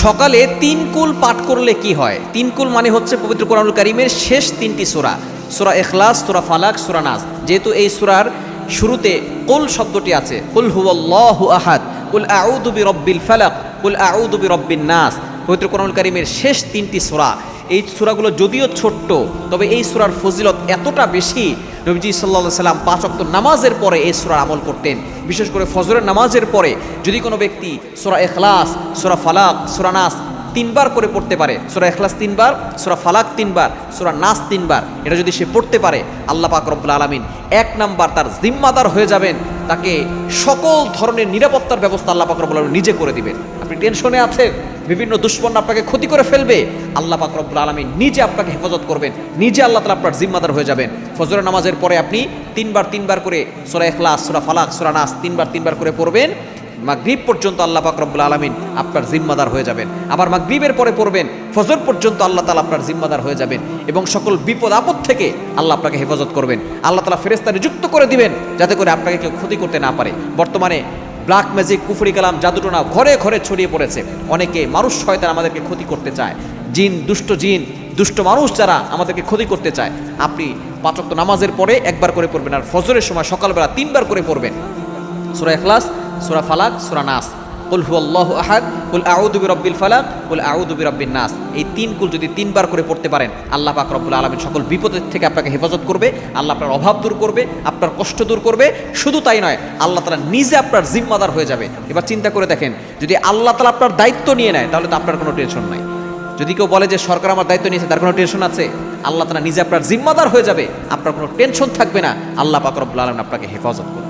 সকালে 3 কুল পাঠ করলে কি হয়? 3 কুল মানে হচ্ছে পবিত্র কোরআনুল কারীমের শেষ 3টি সূরা, সূরা ইখলাস, সূরা ফালাক, সূরা নাস। যেহেতু এই সূরার শুরুতে কুল শব্দটি আছে, কুল হুয়াল্লাহু আহাদ, কুল আউযু বিরাব্বিল ফালাক, কুল আউযু বিরাব্বিন নাস, পবিত্র কোরআনুল কারীমের শেষ 3টি সূরা। এই সূরাগুলো যদিও ছোট্ট, তবে এই সূরার ফজিলত এতটা বেশি, নবীজি সাল্লাল্লাহু আলাইহি সাল্লাম 5 ওয়াক্ত নামাজের পরে এই সূরার আমল করতেন। বিশেষ করে ফজরের নামাজের পরে যদি কোনো ব্যক্তি সূরা ইখলাস, সূরা ফালাক, সূরা নাস 3 বার করে পড়তে পারে, সূরা ইখলাস 3 বার, সূরা ফালাক 3 বার, সূরা নাস 3 বার, এটা যদি সে পড়তে পারে, আল্লাহ পাক রব্বুল আলামিন 1 নাম্বার তার জিম্মাদার হয়ে যাবেন। তাকে সকল ধরনের নিরাপত্তার ব্যবস্থা আল্লাহ পাক রব্বুল আলামিন নিজে করে দিবেন। আপনি টেনশনে আছেন, বিভিন্ন দুশমন আপনাকে ক্ষতি করে ফেলবে, আল্লাহ পাক রব্বুল আলামিন নিজে আপনাকে হেফাজত করবেন, নিজে আল্লাহ তাআলা আপনার জিম্মাদার হয়ে যাবেন। ফজরের নামাজের পরে আপনি 3 বার করে সূরা ইখলাস, সূরা ফালাক, সূরা নাস 3 বার করে পড়বেন। মাগরিব পর্যন্ত আল্লাহ পাক রব্বুল আলামিন আপনার জিম্মাদার হয়ে যাবেন। আবার মাগরিবের পরে পড়বেন, ফজর পর্যন্ত আল্লাহ তাআলা আপনার জিম্মাদার হয়ে যাবেন এবং সকল বিপদ আপদ থেকে আল্লাহ আপনাকে হেফাজত করবেন। আল্লাহ তাআলা ফেরেশতা নিযুক্ত করে দিবেন যাতে করে আপনাকে কেউ ক্ষতি করতে না পারে। বর্তমানে ব্ল্যাক ম্যাজিক, কুফরি কালাম, জাদুটোনা ঘরে ঘরে ছড়িয়ে পড়েছে। অনেকে মানুষ শয়তান আমাদেরকে ক্ষতি করতে চায়, জিন, দুষ্ট মানুষ যারা আমাদেরকে ক্ষতি করতে চায়। আপনি 5 ওয়াক্ত নামাজের পরে 1 বার করে পড়বেন, আর ফজরের সময় সকালবেলা 3 বার করে পড়বেন সূরা ইখলাস, সূরা ফালাক, সূরা নাস, কুল হুয়াল্লাহু আহাদ, কুল আউযু বিরাব্বিল ফালাক, কুল আউযু বিরাব্বিন নাস। এই 3 কুল যদি 3 বার করে পড়তে পারেন, আল্লাহ পাক রব্বুল আলামিন সকল বিপদের থেকে আপনাকে হেফাজত করবে, আল্লাহ আপনার অভাব দূর করবে, আপনার কষ্ট দূর করবে। শুধু তাই নয়, আল্লাহ তাআলা নিজে আপনার জিম্মাদার হয়ে যাবে। এবার চিন্তা করে দেখেন, যদি আল্লাহ তাআলা আপনার দায়িত্ব নিয়ে নেয়, তাহলে তো আপনার কোনো টেনশন নাই। যদি কেউ বলে যে সরকার আমার দায়িত্ব নিয়েছে, তার কোনো টেনশন আছে? আল্লাহ তাআলা নিজে আপনার জিম্মাদার হয়ে যাবে, আপনার কোনো টেনশন থাকবে না। আল্লাহ পাক রব্বুল আলামিন আপনাকে হেফাজত করবে।